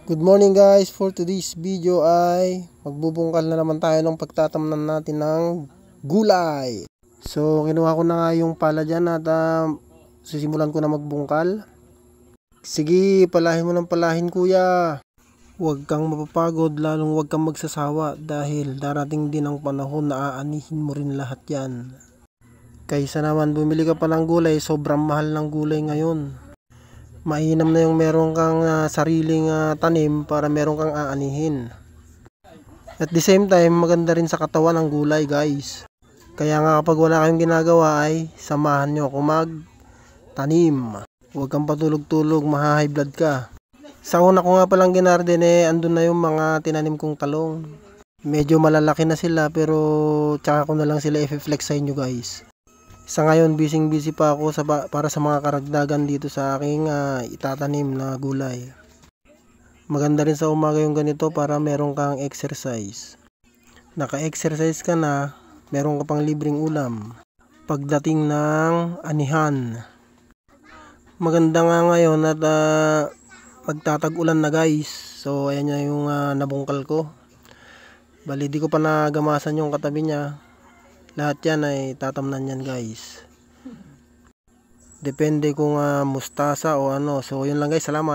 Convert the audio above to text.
Good morning guys, for today's video ay magbubungkal na naman tayo ng pagtatamnan natin ng gulay. So kinuha ko na nga yung pala dyan at sisimulan ko na magbungkal. Sige, palahin mo ng palahin kuya. Huwag kang mapapagod, lalong huwag kang magsasawa dahil darating din ang panahon na aanihin mo rin lahat yan. Kaysa naman bumili ka pa ng gulay, sobrang mahal ng gulay ngayon. Mainam na yung meron kang sariling tanim para meron kang aanihin. At the same time, maganda rin sa katawan ng gulay guys. Kaya nga kapag wala kayong ginagawa ay samahan nyo ako magtanim. Huwag kang patulog-tulog, maha-high blood ka. Sa una ko nga palang ginarden andun na yung mga tinanim kong talong. Medyo malalaki na sila pero tsaka ko na lang sila i-flex sa inyo guys. Sa ngayon, busy pa ako para sa mga karagdagan dito sa aking itatanim na gulay. Maganda rin sa umaga yung ganito para meron kang exercise. Naka-exercise ka na, meron ka pang libreng ulam. Pagdating ng anihan. Maganda nga ngayon at magtatag-ulan na guys. So ayan na yung nabungkal ko. Bali di ko pa nagamasan yung katabi niya. Lahat yan ay tatamnan yan guys. Depende kung mustasa o ano. So yun lang guys, salamat.